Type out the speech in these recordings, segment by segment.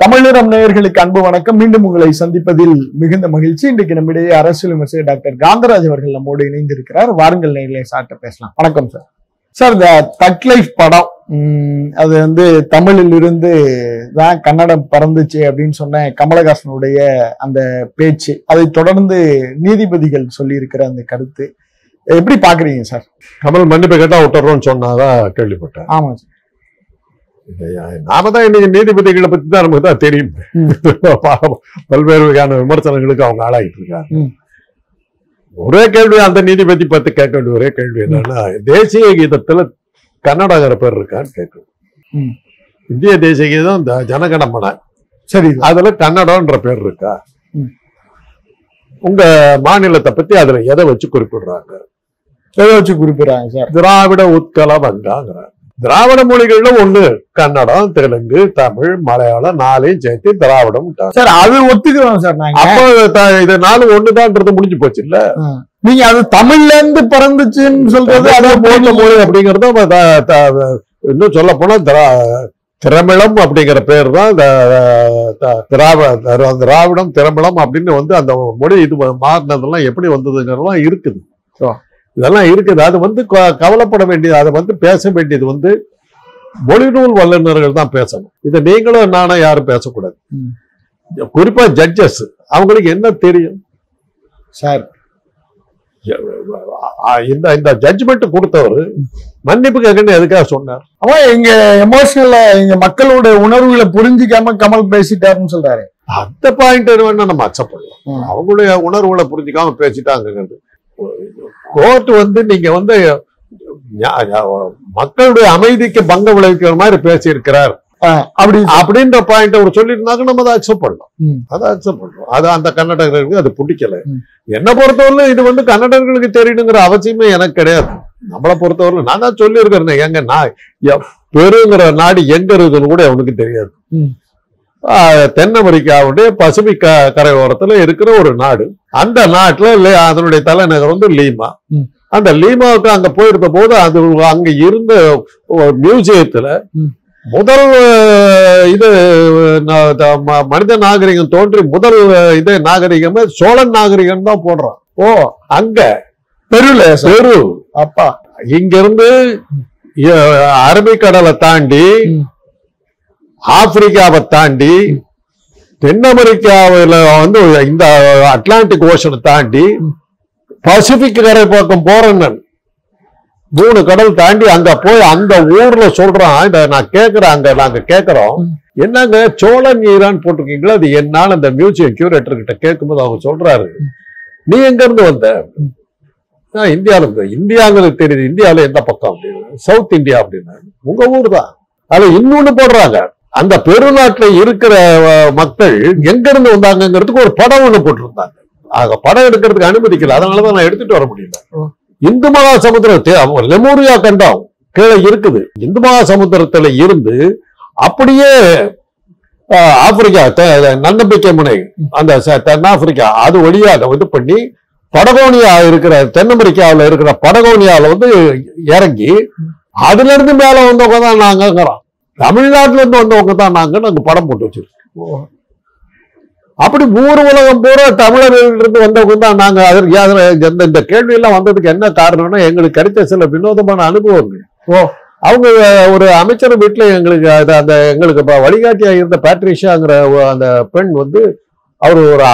தமிழரம் நேயர்களுக்கு அன்பு வணக்கம். மீண்டும் உங்களை சந்திப்பதில் மிகுந்த மகிழ்ச்சி. இன்றைக்கு நம்மிடையே அரசியல் விமர்சகர் டாக்டர் காந்தராஜ் அவர்கள் நம்மோடு இணைந்திருக்கிறார். வாருங்கள் நேயர்களே, சார்ட்ட பேசலாம். வணக்கம் சார். சார், இந்த தக் லைஃப் படம் அது தமிழில் இருந்து தான் கன்னடம் பறந்துச்சு அப்படின்னு சொன்ன கமலஹாசனுடைய அந்த பேச்சு, அதை தொடர்ந்து நீதிபதிகள் சொல்லி இருக்கிற அந்த கருத்து எப்படி பாக்குறீங்க சார்? கமல் மன்னிப்பு கேட்டா விட்டுறோம்னு சொன்னாதான் கேள்விப்பட்டேன். ஆமா சார். நாம தான் இன்னைக்கு நீதிபதிகளை பத்தி தான் நமக்கு தான் தெரியும். பல்வேறு வகையான விமர்சனங்களுக்கு அவங்க ஆளாகிட்டு இருக்காங்க. ஒரே கேள்வி அந்த நீதிபதி பத்தி கேட்க வேண்டிய ஒரே கேள்வி என்னன்னா, தேசிய கீதத்துல கன்னடங்கிற பேர் இருக்கான்னு கேட்கணும். இந்திய தேசிய கீதம் இந்த ஜனகணமன, சரி, அதுல கன்னடன்ற பேர் இருக்கா? உங்க மாநிலத்தை பத்தி அதுல எதை வச்சு குறிப்பிடுறாங்க? எதை வச்சு குறிப்பிடுறாங்க சார்? திராவிட உத்கல வங்காங்கிறாங்க. திராவிட மொழிகள்ல ஒண்ணு கன்னடம், தெலுங்கு, தமிழ், மலையாளம், நாளையும் சேர்த்து திராவிடம் சார். அது ஒத்துக்கிறோம் சார். அப்ப இது நாலு ஒண்ணுதான்றது முடிஞ்சு போச்சு இல்ல? நீங்க அது தமிழ்ல இருந்து பிறந்துச்சுன்னு சொல்றது அதான் போன மொழி அப்படிங்கறத இன்னும் சொல்ல போனா திரமிழம் அப்படிங்கிற பேர் தான் திராவிடம் திரமிழம் அப்படின்னு அந்த மொழி இது மாறினதெல்லாம் எப்படி வந்ததுங்கிறதெல்லாம் இருக்குது. இதெல்லாம் இருக்குது. அது கவலைப்பட வேண்டியது, அதை பேச வேண்டியது மொழிநூல் வல்லுநர்கள் தான் பேசணும். இதை நீங்களும் நானும் யாரும் பேசக்கூடாது. குறிப்பா ஜட்ஜஸ், அவங்களுக்கு என்ன தெரியும் சார்? இந்த ஜட்ஜ்மெண்ட் கொடுத்தவர் மன்னிப்பு கேட்கணும் எதுக்காக சொன்னார்? அவன் இங்க எமோஷனலா இங்க மக்களோட உணர்வுகளை புரிஞ்சிக்காம கமல் பேசிட்டாருன்னு சொல்றாரு. அந்த பாயிண்ட் வேணா நம்ம அக்செப்ட் பண்ணலாம். அவங்களுடைய உணர்வுகளை புரிஞ்சிக்காம பேசிட்டாங்கிறது. கோர்ட் நீங்க மக்களுடைய அமைதிக்கு பங்கம் விளைவிக்கிற மாதிரி பேசி இருக்கிறார் அப்படின்ற பாயிண்ட் அவர் சொல்லியிருந்தாங்க, நம்ம அதை அக்செப்ட் பண்ணலாம். அதை அக்செப்ட் பண்றோம். அது அந்த கன்னடர்களுக்கு அது பிடிக்கல. என்ன பொறுத்தவரை இது கன்னடர்களுக்கு தெரியணுங்கிற அவசியமே எனக்கு கிடையாது. நம்மளை பொறுத்தவரை நான் தான் சொல்லியிருக்கிறேன், எங்க பெருங்கிற நாடு எங்க இருக்குன்னு கூட அவனுக்கு தெரியாது. தென் அமெரிக்காவுடைய பசிபிக் கரையோரத்துல இருக்கிற ஒரு நாடு. அந்த நாட்டுல அதனுடைய தலைநகர் லீமா. அந்த லீமாவுக்கு அங்க போயிருந்த போது அது அங்க இருந்த மியூசியத்துல முதல் இது மனித நாகரிகம் தோன்றி முதல் இது நாகரிகமே சோழன் நாகரிகம் தான் போடுறான். அங்க பெரு அப்பா இங்க இருந்து அரபிக்கடலை தாண்டி ஆப்பிரிக்காவை தாண்டி தென் அமெரிக்காவில இந்த அட்லாண்டிக் ஓஷனை தாண்டி பசிபிக் கரை பக்கம் போறேன்னு 3 கடல் தாண்டி அங்க போய் அந்த ஊர்ல சொல்றான். இத நான் கேட்கிறேன், அங்க நாங்க கேட்கிறோம், என்னங்க சோழன் ஈரான் போட்டிருக்கீங்களா? அது என்னால அந்த மியூசியம் கியூரேட்டர் கிட்ட கேட்கும்போது அவங்க சொல்றாரு, நீ எங்க இருந்து வந்த? இந்தியால இருந்து. இந்தியாங்கிறது தெரியுது, இந்தியாவில எந்த பக்கம் அப்படின்னு? சவுத் இந்தியா அப்படின்னு. உங்க ஊர் தான். அதுல இன்னொன்னு போடுறாங்க, அந்த பெருநாட்டுல இருக்கிற மக்கள் எங்க இருந்து வந்தாங்கிறதுக்கு ஒரு படம் ஒண்ணு போட்டிருந்தாங்க. ஆக படம் எடுக்கிறதுக்கு அனுமதிக்கல, அதனாலதான் நான் எடுத்துட்டு வர முடியல. இந்து மகா சமுத்திரம் லெமூரியா கண்டம் கீழே இருக்குது. இந்து மகா சமுத்திரத்துல இருந்து அப்படியே ஆப்பிரிக்கா நன்னம்பிக்கை முனை அந்த தென் ஆப்பிரிக்கா அது வழியாக இது பண்ணி படகோனியா இருக்கிற தென் அமெரிக்காவில் இருக்கிற படகோனியால இறங்கி அதுல இருந்து மேல வந்தவங்க தான் நாங்கிறோம். தமிழ்நாட்டுல இருந்து வந்தவங்க தான் நாங்க படம் போட்டு வச்சிருக்கோம். அப்படி ஊர் உலகம் பூரா தமிழர்கள் இருந்து வந்தவங்க தான் நாங்க. அதற்கு இந்த கேள்வி எல்லாம் வந்ததுக்கு என்ன காரணம்னா, எங்களுக்கு கிடைச்ச சில வினோதமான அனுபவங்கள். அவங்க ஒரு அமைச்சர் வீட்டுல எங்களுக்கு எங்களுக்கு வழிகாட்டியா இருந்த பேட்ரிஷியாங்கிற அந்த பெண் அவர் ஒரு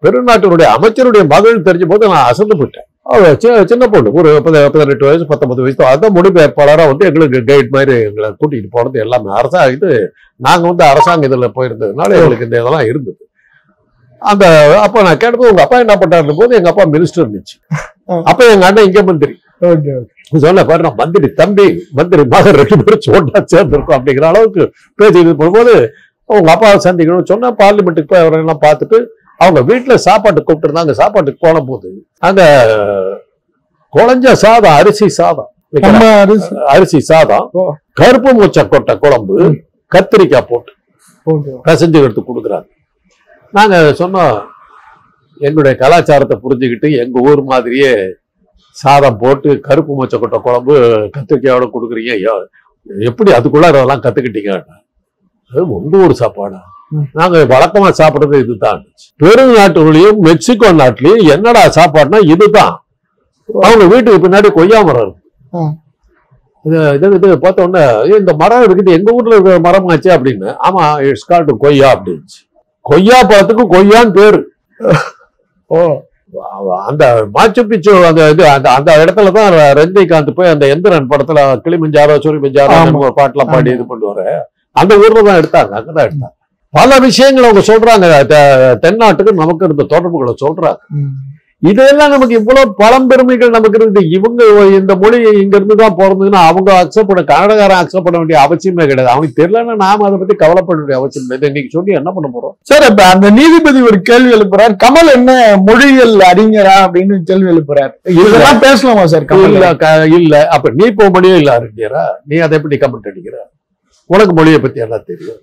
பெருநாட்டினுடைய அமைச்சருடைய மகள் தெரிஞ்ச போது நான் அசந்து போயிட்டேன். சின்ன பொண்ணு, ஒரு 18 வயசு 19 வயசு. அதான் மொழிபெயர்ப்பாளரா எங்களுக்கு கைட் மாதிரி எங்களை கூட்டிட்டு போனது எல்லாமே நாங்க அரசாங்க இதுல போயிருந்ததுனால எங்களுக்கு இந்த இதெல்லாம் இருந்தது. அப்ப நான் கேட்டபோது உங்க அப்பா என்ன பண்றாரு போது, எங்க அப்பா மினிஸ்டர் இருந்துச்சு. அப்ப எங்க அண்ணன் இங்க மந்திரி. சொல்ல பாரு, நான் மந்திரி தம்பி மந்திரி மகன் 2 பேரும் சோட்டா சேர்ந்திருக்கோம் அப்படிங்கிற அளவுக்கு பேசிட்டு போகும்போது உங்க அப்பாவை சந்திக்கணும்னு சொன்னா பார்லிமெண்ட்டுக்கு போய் அவரெல்லாம் பார்த்துட்டு அவங்க வீட்டுல சாப்பாட்டுக்கு கூப்பிட்டு இருந்தாங்க. சாப்பாட்டுக்கு போன போது அந்த குழஞ்ச சாதம், அரிசி சாதம், கருப்பு மூச்சை கொட்டை குழம்பு, கத்திரிக்காய் போட்டு பிசைஞ்சு எடுத்து கொடுக்குறாங்க. நாங்க சொன்னோம், எங்களுடைய கலாச்சாரத்தை புரிஞ்சுக்கிட்டு எங்க ஊர் மாதிரியே சாதம் போட்டு கருப்பு மூச்சை கொட்டை குழம்பு கத்திரிக்காயோட கொடுக்குறீங்க, எப்படி அதுக்குள்ள அதெல்லாம் கத்துக்கிட்டீங்க? அது ஒரு சாப்பாடா? நாங்க வழக்கமா சாப்பிடுறது இதுதான். பெருநாட்டுலயும் மெக்சிகோ நாட்டிலயும் என்னடா சாப்பாடுனா இதுதான். அவங்க வீட்டுக்கு பின்னாடி கொய்யா மரம் இருக்கு. இது பார்த்த உடனே இந்த மரம் இருக்குது, எங்க ஊர்ல இருக்கிற மரம் ஆச்சு அப்படின்னு. ஆமா, இட்ஸ் கால்டு கொய்யா அப்படின்னு. கொய்யா பழத்துக்கு கொய்யான்னு பேரு. அந்த மாச்சு பிச்சு அந்த இது அந்த இடத்துலதான் ரஜினிகாந்த் போய் அந்த எந்திரன் படத்துல கிளிமஞ்சாரோ சூரியமஞ்சாரோ பாட்டுலாம் பாடி இது பண்ணுவாரு. அந்த ஊர்ல தான் எடுத்தாங்க, அங்கதான் எடுத்தாங்க. பல விஷயங்கள் அவங்க சொல்றாங்க, தென்னாட்டுக்கு நமக்கு இருந்த தொடர்புகளை சொல்றாங்க. இதெல்லாம் நமக்கு இவ்வளவு பழம்பெருமைகள் நமக்கு இருக்குது. இவங்க இந்த மொழி இங்க இருந்துதான் பிறந்ததுன்னா அவங்க அக்செப்ட் பண்ண, கன்னடகாரன் அக்செப்ட் பண்ண வேண்டிய அவசியமே கிடையாது. அவனுக்கு தெரியலன்னா நாம அதை பத்தி கவலைப்பட வேண்டிய அவசியம் இல்லை. இன்னைக்கு சொல்லி என்ன பண்ண போறோம்? சார், இப்ப அந்த நீதிபதி ஒரு கேள்வி எழுப்புறார், கமல் என்ன மொழியியல் அறிஞரா அப்படின்னு கேள்வி எழுப்புறாரு. இதெல்லாம் பேசலாமா சார்? இல்ல, அப்ப நீ இப்போ மொழியே இல்ல அறிஞரா? நீ அதை எப்படி கமெண்ட் அடிக்கிற? உனக்கு மொழியை பத்தி எல்லாம் தெரியும்.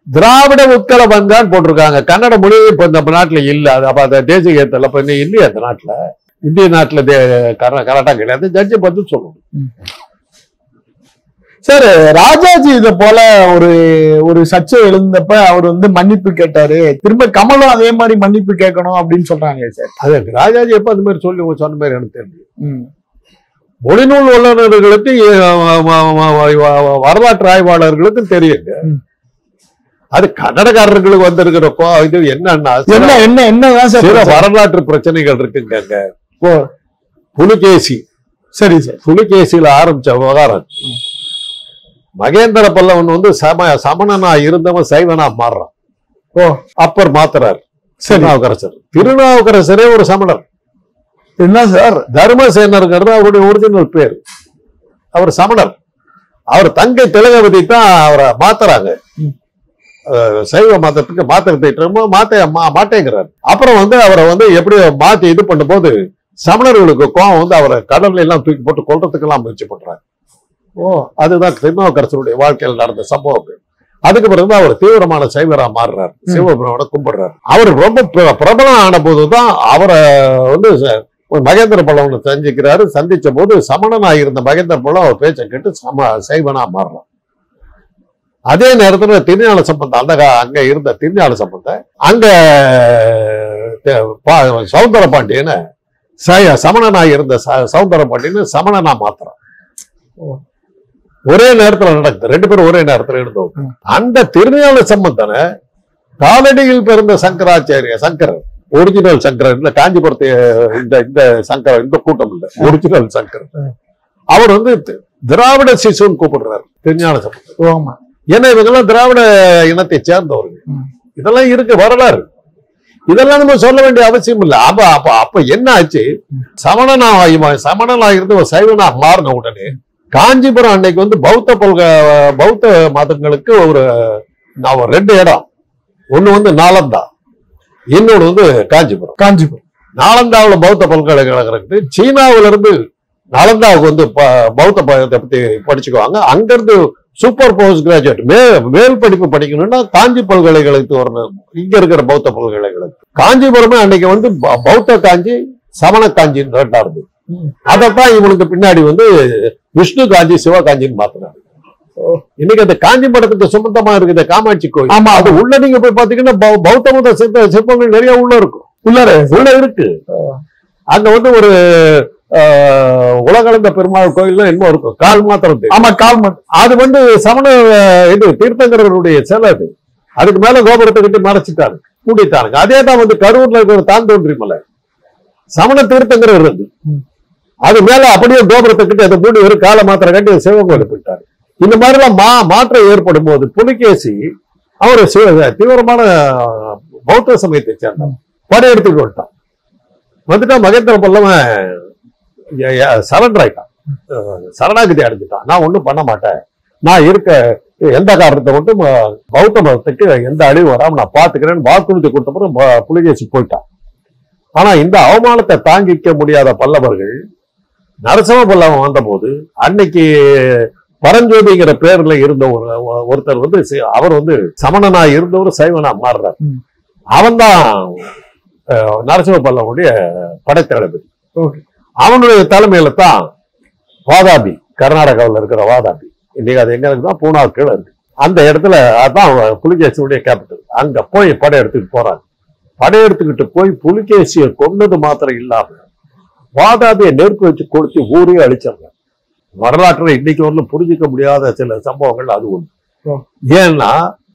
திராவிட உட்கல வந்தான் போட்டிருக்காங்க. கன்னட மொழி இப்ப இந்த நாட்டுல இல்ல. அப்ப அந்த தேசிய கீதத்துல இப்ப இல்லையா அந்த நாட்டுல? இந்திய நாட்டுல கரெக்டா கிடையாது. ஜட்ஜி பார்த்து சொல்லணும். சார், ராஜாஜி இத போல ஒரு சர்ச்சை எழுந்தப்ப அவர் மன்னிப்பு கேட்டாரு. திரும்ப கமலும் அதே மாதிரி மன்னிப்பு கேட்கணும் அப்படின்னு சொல்றாங்க சார். அது ராஜாஜி எப்ப அந்த மாதிரி சொல்லி சொன்ன மாதிரி எனக்கு தெரியும். மொழிநூல் வல்லுநர்களுக்கு வரலாற்று ஆய்வாளர்களுக்கும் தெரியுங்க. அது கன்னடக்காரர்களுக்கு வந்திருக்கிற இது என்னன்னா வரலாற்று பிரச்சனைகள் இருக்குங்க. புலிகேசி, சரி சார், புலிகேசியில ஆரம்பிச்ச விவகாரம். மகேந்திர பல்லவன் சமணனா இருந்தவன் சைவனா மாறுறான். அப்பர் மாத்துறார் திருநாவுக்கரசர். திருநாவுக்கரசரே ஒரு சமணர். என்ன சார்? தர்மசேனருங்கிறது அவருடைய ஒரிஜினல் பேர். அவர் சமணர். அவர் தங்கை திலகவதி தான் அவரை மாத்துறாங்க. சைவ மதத்துக்கு மாட்டேங்கிறார். அப்புறம் அவரை எப்படி மாத்தி இது பண்ணும் போது சமணர்களுக்கு கோவம் அவரை கடல்ல எல்லாம் தூக்கி போட்டு கொல்றதுக்கு எல்லாம் முயற்சி பண்றாங்க. அதுதான் திருநாவுக்கரசருடைய வாழ்க்கையில் நடந்த சம்பவம். அதுக்கு பிறகு அவர் தீவிரமான சைவரா மாறுறாரு, சிவபெருமானை கும்பிடுறாரு. அவர் ரொம்ப பிரபலம் ஆன போதுதான் அவரை மகேந்திர பல்லவனை சந்திச்ச போது சமணனா இருந்த மகேந்திர பல்லவன் அவர் பேச்சை கேட்டு சைவனா மாறுறான். அதே நேரத்துல திருஞான சம்பந்தம் அங்க இருந்த திருஞான சம்பந்தம் அங்க சௌந்தர பாண்டியன்னு சமணனா இருந்த சௌந்தர பாண்டியன்னு சமணனா மாத்துறான். ஒரே நேரத்துல நடக்குது, ரெண்டு பேரும் ஒரே நேரத்துல இருந்தோம். அந்த திருஞான சம்பந்தனை காலடியில் பிறந்த சங்கராச்சாரிய சங்கரர், ஒரிஜினல் சங்கரர், இந்த காஞ்சிபுரத்து இந்த சங்கரர், இந்த கூட்டம் இல்ல, ஒரிஜினல் சங்கரர். அவர் திராவிட சிசுன்னு கூப்பிடுறாரு திருஞான சம்பந்தம். ஏன்னா இவங்கெல்லாம் திராவிட இனத்தை சேர்ந்தவர்கள். இதெல்லாம் இருக்கு வரலாறு. இதெல்லாம் நம்ம சொல்ல வேண்டிய அவசியம் இல்லை. அப்ப என்ன ஆச்சு? சமணனா இருந்து ஒரு சைவனா மாறின உடனே காஞ்சிபுரம் அன்னைக்கு பௌத்த மதங்களுக்கு ஒரு ரெண்டு இடம். ஒண்ணு நாலந்தா, இன்னொன்னு காஞ்சிபுரம். நாலந்தாவுல பௌத்த பல்கலைக்கழகம் இருக்கு. சீனாவில இருந்து நாலந்தாவுக்கு பௌத்த மதத்தை பத்தி படிச்சுக்குவாங்க. அங்க இருந்து சூப்பர் போஸ்ட் கிராஜுவேட் மேல் படிப்பு படிக்கணும்னா காஞ்சி பல்கலைக்கழகத்துக்கு வரணும். இங்க இருக்கிற பௌத்த பல்கலைக்கழகம் காஞ்சிபுரமே அன்னைக்கு பௌத்த காஞ்சி சமண காஞ்சின்னு ரெண்டா இருந்தது. அதைத்தான் இவனுக்கு பின்னாடி விஷ்ணு காஞ்சி சிவகாஞ்சின்னு மாத்தினாரு. இன்னைக்கு அந்த காஞ்சி மடத்துக்கு சுமந்தமா இருக்குது காமாட்சி கோயில். ஆமா, அது உள்ள நீங்க போய் பாத்தீங்கன்னா பௌத்த மத சிற்பங்கள் நிறைய உள்ள இருக்கும். உள்ள இருக்கு. அங்க ஒரு உலகளந்த பெருமாள் கோயில் இன்னும் இருக்கும். கால் மாத்திரம். ஆமா, கால் அது சமண இது தீர்த்தங்கரருடைய சிலை. அது அதுக்கு மேல கோபுரத்தை கட்டி மறைச்சிட்டாரு, கூட்டிட்டாருங்க. அதே தான் கரூர்ல இருக்கிற தாந்தோன்றி மலை சமண தீர்த்தங்கரர் இருந்து அது மேல அப்படியே கோபுரத்தை கட்டி அதை மூடி ஒரு காலை மாத்திரம் கட்டி சிவன் கோயில் போயிட்டாரு. இந்த மாதிரி எல்லாம் மாற்றம் ஏற்படும் போது புலிகேசி அவரு தீவிரமான பௌத்த சமயத்தை சேர்ந்தவன். படையெடுத்துட்டு வந்துட்டா மகேந்திர பல்லவன் சரண்டர் ஆயிட்டான், சரணாகதி அடைஞ்சிட்டான். நான் ஒண்ணும் பண்ண மாட்டேன், நான் இருக்க எந்த காரணத்தை மட்டும் பௌத்த மதத்துக்கு எந்த அழிவு வராம நான் பாத்துக்கிறேன்னு வாக்குறுதி கொடுத்தப்பறம் புலிகேசி போயிட்டான். ஆனா இந்த அவமானத்தை தாங்கிக்க முடியாத பல்லவர்கள் நரசிம்ம பல்லவன் வந்த போது அன்னைக்கு பரஞ்சோதிங்கிற பேர்ல இருந்த ஒருத்தர் அவர் சமணனா இருந்தவர் சைவனா மாறுறார். அவன் தான் நரசிம்ம பல்லவனுடைய படைத்தளபதி. அவனுடைய தலைமையில தான் வாதாபி, கர்நாடகாவில் இருக்கிற வாதாபி, இன்னைக்கு அது எங்க இருக்குன்னா பூனா கீழே இருக்கு. அந்த இடத்துல அதான் புலிகேசியுடைய கேபிட்டல். அங்க போய் படையெடுத்துக்கிட்டு போறாங்க. படையெடுத்துக்கிட்டு போய் புலிகேசியை கொண்டது மாத்திரம் இல்லாம வாதாபியை நெருப்பு வச்சு கொடுத்து ஊரே அழிச்சாங்க. வரலாற்றில் இன்னைக்கு வரலும் புரிஞ்சிக்க முடியாத சில சம்பவங்கள் அது ஒண்ணு. ஏன்னா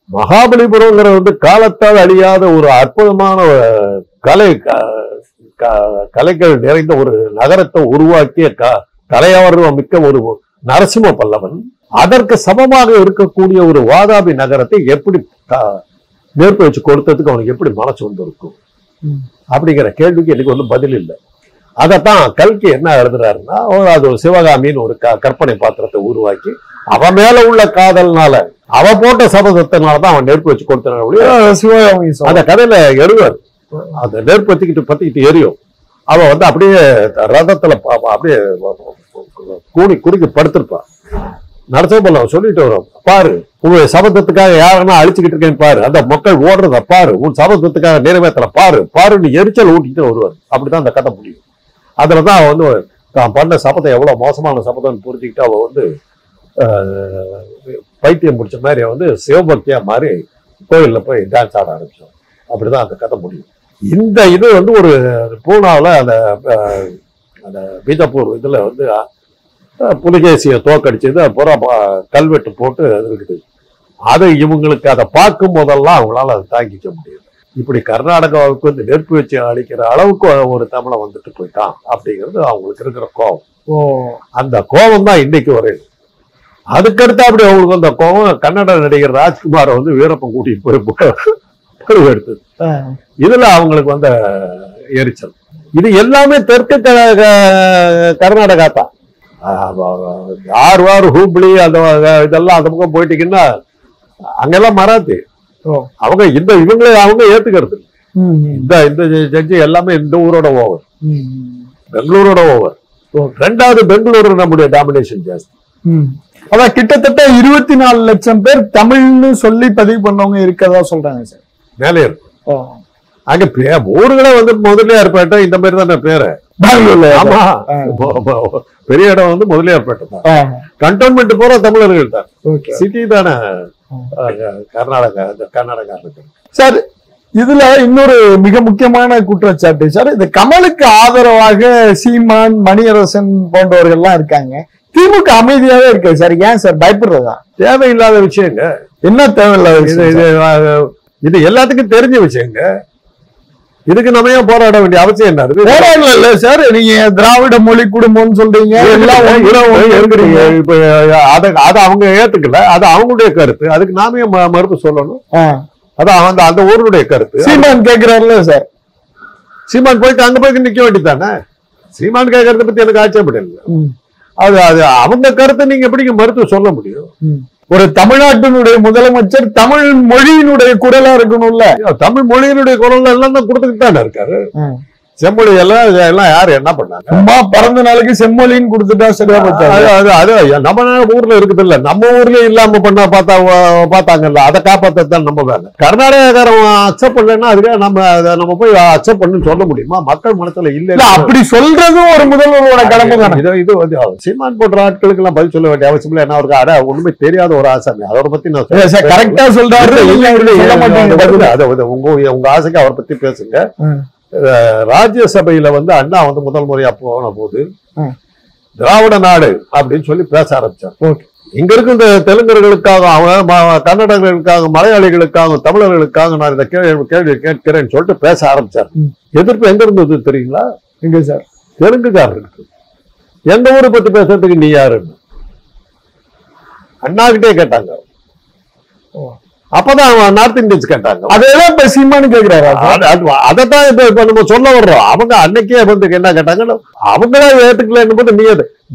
மகாபலிபுரங்கிற காலத்தால் அழியாத ஒரு அற்புதமான கலைகள் நிறைந்த ஒரு நகரத்தை உருவாக்கிய கலையார்வம் மிக்க ஒரு நரசிம்ம பல்லவன் அதற்கு சமமாக இருக்கக்கூடிய ஒரு வாதாபி நகரத்தை எப்படி நெருப்பு வச்சு கொடுத்ததுக்கு அவனுக்கு எப்படி மனசு வந்திருக்கும் அப்படிங்கிற கேள்விக்கு எனக்கு ஒன்றும் பதில் இல்லை. அதைத்தான் கல்கி என்ன எழுதுறாருன்னா, அது ஒரு சிவகாமின்னு ஒரு கற்பனை பாத்திரத்தை உருவாக்கி அவன் மேல உள்ள காதல்னால அவ போட்ட சபதத்தினாலதான் அவன் நெருப்பு வச்சு கொடுத்தான். சிவகாமி அந்த கதையில எழுதுவார். அந்த நெருப்பு பத்திக்கிட்டு எரியும். அவ அப்படியே ரதத்துல அப்படியே குறுக்கி படுத்திருப்பான். நரசிம்மபல்லவன் சொல்லிட்டு வரும், பாரு உங்க சபதத்துக்காக யாருன்னா அழிச்சுக்கிட்டு இருக்கேன்னு பாரு, அந்த மக்கள் ஓடுறத பாரு, உன் சபதத்துக்காக நிறைவேற்றல பாரு பாருன்னு எரிச்சல் ஊட்டிட்டு வருவார். அப்படிதான் அந்த கதை முடியும். அதுலதான் அவ தான் பண்ண சபதம் எவ்வளவு மோசமான சபதம்னு புரிஞ்சுக்கிட்டு அவ பைத்தியம் முடிச்ச மாதிரி சிவபக்தியா மாறி கோயில்ல போய் டான்ஸ் ஆட ஆரம்பிச்சோம். அப்படிதான் அந்த கதை முடியும். இந்த இது ஒரு பூனாவில் அந்த பீஜப்பூர் இதுல புலிகேசியை தோக்கடிச்சது அப்புறம் கல்வெட்டு போட்டு அது இருக்குது. அது இவங்களுக்கு அதை பார்க்கும் போதெல்லாம் அவங்களால அதை தாங்கிக்க முடியாது. இப்படி கர்நாடகாவுக்கு நெருப்பு வச்சு அழிக்கிற அளவுக்கு ஒரு தமிழை போயிட்டான் அப்படிங்கிறது அவங்களுக்கு இருக்கிற கோபம். அந்த கோபம் தான் இன்னைக்கு வரையும். அதுக்கடுத்து அப்படி அவங்களுக்கு அந்த கோபம் கன்னட நடிகர் ராஜ்குமாரை வீரப்பன் கூட்டிட்டு போய் எடுத்தது. இதுல அவங்களுக்கு எரிச்சல். இது எல்லாமே தெற்கு கர்நாடகா தான். ஆர்வார் ஹூப்ளி அந்த இதெல்லாம் அந்த பக்கம் போயிட்டீங்கன்னா அங்கெல்லாம் மராத்தி. அவங்க இவங்களே அவங்க ஏத்துக்கிறது. இந்த ஜட்ஜி எல்லாமே இந்த ஊரோட ஓவர், பெங்களூரோட ஓவர். ரெண்டாவது பெங்களூரு நம்முடைய டாமினேஷன் ஜாஸ்தி. அதான் கிட்டத்தட்ட 24 லட்சம் பேர் தமிழ்னு சொல்லி பதிவு பண்ணவங்க இருக்கதா சொல்றாங்க சார். மேலே இருக்கும். அங்க ஊருகளே முதலியார்பேட்டை இந்த மாதிரி தானே பேரு. பெங்களூர்ல ஆமா பெரிய இடம் முதலியார்பேட்டை தான். கண்டோன்மெண்ட் போற தமிழர்கள் தான். சிட்டி தானே கர்நாடகா சார். இதுல இன்னொரு மிக முக்கியமான குற்றச்சாட்டு சார், இந்த கமலுக்கு ஆதரவாக சீமான், மணியரசன் போன்றவர்கள் எல்லாம் இருக்காங்க. திமுக அமைதியாவே இருக்கு சார். ஏன் சார் பயப்படுறதா? தேவையில்லாத விஷயங்க. என்ன தேவையில்லாத விஷயம்? இது எல்லாத்துக்கும் தெரிஞ்ச விஷயங்க. இதுக்கு நம்ம ஏன் போராட வேண்டிய அவசியம் என்ன இருக்கு? போராடல இல்ல சார். நீங்க திராவிட மொழி குடும்பம்னு சொல்றீங்க, இப்ப அதை அவங்க ஏத்துக்கல, அது அவங்களுடைய கருத்து. அதுக்கு நாமே மறுப்பு சொல்லணும். அதான் அந்த ஊருடைய கருத்து. சீமான் கேட்கிறாருல்ல சார். சீமான் போயிட்டு அங்க போய் நிக்க வேண்டியதானே. சீமான் கேட்கறத பத்தி எனக்கு ஆச்சரியப்படல. அது அவங்க கருத்தை நீங்க எப்படி மறுத்து சொல்ல முடியும்? ஒரு தமிழ்நாட்டினுடைய முதலமைச்சர் தமிழ் மொழியினுடைய குரலா இருக்கணும்ல. தமிழ் மொழியினுடைய குரல் எல்லாம் தான் கொடுத்துக்கிட்டு தானே இருக்காரு. செம்மொழி எல்லாம் யாரு என்ன பண்ணாங்க? அம்மா பிறந்த நாளைக்கு செம்மொழின்னு கொடுத்துட்டா சரியா போச்சு. நம்ம ஊர்ல இருக்குது இல்ல, நம்ம ஊர்லயே இல்லாம பண்ண பார்த்தாங்கல்ல, அதை காப்பாத்தான் நம்ம வேலை. கர்நாடகாரன் அக்செப்ட் பண்ணலன்னா அதுக்காக நம்ம போய் அக்செப்ட் பண்ணு சொல்ல முடியுமா? மக்கள் மனசுல இல்ல. அப்படி சொல்றதும் ஒரு முதல்வரோட கடமை தானே. இது சீமான் போன்ற ஆட்களுக்கு எல்லாம் பதில் சொல்ல வேண்டிய அவசியம் இல்லை. என்ன அவருக்கு அட ஒண்ணுமே தெரியாத ஒரு ஆசை. அதோட பத்தி நான் கரெக்டா சொல்றாரு. உங்க ஆசைக்கு அவரை பத்தி பேசுங்க. ராஜ்யசபையில அண்ணா முதல் முறையா போன போது திராவிட நாடு அப்படின்னு சொல்லி பேச ஆரம்பிச்சார். இங்க இருக்க இந்த தெலுங்கர்களுக்காக, கன்னடர்களுக்காக, மலையாளிகளுக்காக, தமிழர்களுக்காக நான் இந்த கேள்வி கேட்கிறேன்னு சொல்லிட்டு பேச ஆரம்பிச்சார். எதிர்ப்பு எங்க இருந்தது தெரியுங்களா? எங்க சார்? தெலுங்குக்காரருக்கு. எந்த ஊரை பத்தி பேசுறதுக்கு நீ யாருன்னு அண்ணா கிட்டே கேட்டாங்க. அப்பதான் நார்த் இந்தியன்ஸ் கேட்டாங்க. அதெல்லாம் இப்ப சீமானு கேட்கிறாரு. அதைத்தான் இப்ப நம்ம சொல்ல வர்றோம். அவங்க அன்னைக்கே என்ன கேட்டாங்க, அவங்களா ஏத்துக்கலன்னு போது நீ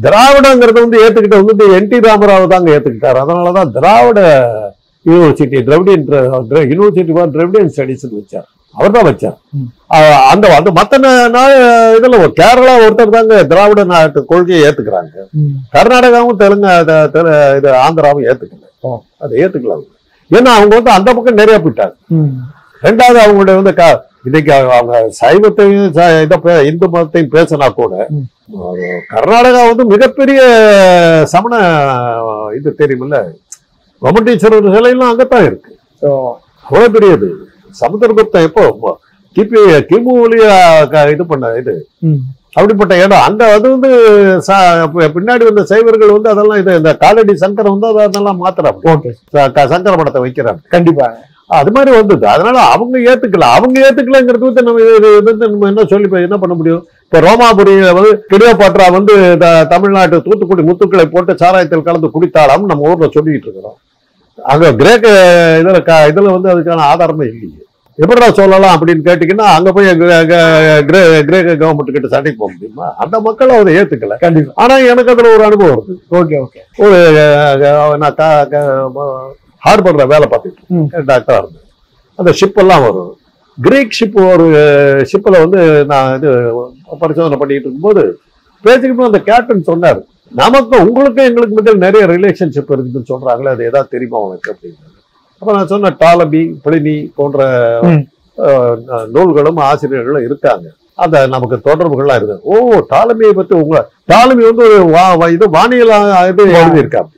திராவிடங்கிறத ஏத்துக்கிட்ட NT ராமராவ் தாங்க ஏத்துக்கிட்டாரு. அதனாலதான் Dravida university, university for Dravidian studies வச்சார். அவர் தான் வச்சார். அந்த மத்த இதுல கேரளா ஒருத்தர் தாங்க திராவிட நாட்டு கொள்கையை ஏத்துக்கிறாங்க. கர்நாடகாவும் தெலுங்கு ஆந்திராவும் ஏத்துக்கல. அதை ஏத்துக்கலாம். ஏன்னா அவங்க அந்த பக்கம் நிறைய போயிட்டாங்க. ரெண்டாவது அவங்களுடைய இன்னைக்கு அவங்க சைவத்தையும் இந்து மதத்தையும் பேசினா கூட கர்நாடகா மிகப்பெரிய சமண இது தெரியுமில்ல, கோமட்டீஸ்வரர் சிலையெல்லாம் அங்கத்தான் இருக்கு. ஸோ அவ்வளவு பெரியது. சமுத்திரகுப்தன் எப்போ கிமுலயே இது பண்ண இது அப்படிப்பட்ட இடம். அங்க அது வந்து பின்னாடி வந்த சைவர்கள் வந்து அதெல்லாம் இது இந்த காலடி சங்கரம் வந்து அதெல்லாம் மாத்துறாங்க. ஓகே, சங்கர படத்தை வைக்கிறாங்க. கண்டிப்பா அது மாதிரி வந்தது. அதனால அவங்க ஏத்துக்கலங்கிறது வந்து நம்ம என்ன சொல்லி என்ன பண்ண முடியும்? இப்ப ரோமாபுரியில வந்து கிளியோபாட்ரா வந்து தமிழ்நாட்டு தூத்துக்குடி முத்துக்களை போட்டு சாராயத்தில் கலந்து குடித்தாலும் நம்ம ஊர்ல சொல்லிட்டு இருக்கிறோம். அங்க கிரேக்க இதுல வந்து அதுக்கான ஆதாரமே இல்லையே. எப்படா சொல்லலாம் அப்படின்னு கேட்டீங்கன்னா அங்க போய் கிரேக்க கவர்மெண்ட் கிட்ட சண்டைக்கு போக முடியுமா? அந்த மக்கள் அதை ஏத்துக்கல. கண்டிப்பா. ஆனா எனக்கு அதுல ஒரு அனுபவம் இருக்கு. Okay okay. ஒரு நான் ஹார்பர்ல வேலை பார்த்துட்டு டாக்டரா இருந்தேன். அந்த ஷிப் எல்லாம் வரும். கிரீக் ஷிப் ஒரு ஷிப்ல வந்து நான் இது பரிசோதனை பண்ணிட்டு இருக்கும்போது பேசிக்கிட்டு அந்த கேப்டன் சொன்னாரு, நமக்கு உங்களுக்கும் எங்களுக்கு மத்தியில் நிறைய ரிலேஷன்ஷிப் இருக்குதுன்னு சொல்றாங்களே, அது ஏதாவது தெரியுமா உனக்கு அப்படின்னு. அப்ப நான் சொன்ன டாலமி, பிளினி போன்ற நூல்களும் ஆசிரியர்களும் இருக்காங்க. அந்த நமக்கு தொடர்புகள்லாம் இருக்கு. ஓ, டாலமியை பத்தி டாலமி வந்து ஒரு இது வானியல் இது எழுதியிருக்காங்க.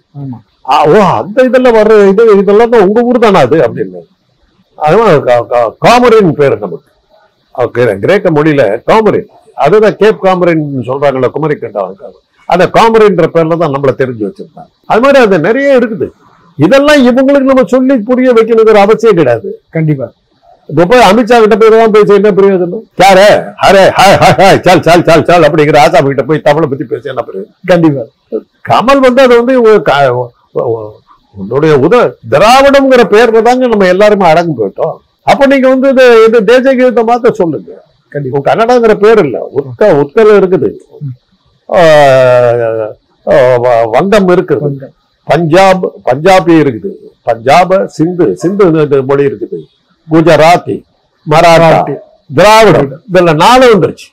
ஓ, அந்த இதெல்லாம் வர்ற இதெல்லாம் தான் உங்க ஊர் தானே அது அப்படின்னு. அதுதான் காமரின் பேரு நமக்கு கிரேக்க மொழியில காமரின். அதுதான் கேப் காமரின் சொல்றாங்கல்ல, குமரிக்கண்டா. அந்த காமரின்ற பேர்ல தான் நம்மள தெரிஞ்சு வச்சிருந்தாங்க. அது மாதிரி அது நிறைய இருக்குது. இதெல்லாம் இவங்களுக்கு நம்ம சொல்லி புரிய வைக்கணுங்கிற அவசியம் கிடையாது. கண்டிப்பா. இப்போ போய் அமித்ஷா கிட்ட போய் தான் பேச என்ன பிரயோஜனம்? யாரு அரே ஹாய் ஹாய் ஹாய் சால் சால் சால் சால் அப்படிங்கிற ஆசாமி கிட்ட போய் தமிழை பத்தி பேச என்ன பிரயோஜனம்? கண்டிப்பா. கமல் வந்து அது வந்து உன்னுடைய திராவிடம்ங்கிற பேர்ல தாங்க நம்ம எல்லாருமே அடங்கு போயிட்டோம். அப்ப நீங்க வந்து இது தேசிய கீதத்தை மாத்த சொல்லுங்க. கண்டிப்பா. கன்னடாங்கிற பேர் இல்ல, உத்கல் இருக்குது, வங்கம் இருக்குது, பஞ்சாபி இருக்குது, பஞ்சாப சிந்து மொழி இருக்குது, குஜராத்தி, மராட்டி, திராவிடம், இதெல்லாம் 4 வந்துருச்சு.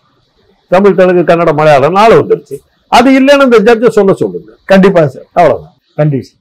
தமிழ், தெலுங்கு, கன்னடம், மலையாளம் 4 வந்துருச்சு. அது இல்லைன்னு இந்த ஜட்ஜ சொல்லுங்க. கண்டிப்பா சார். அவ்வளவுதான். நன்றி சார்.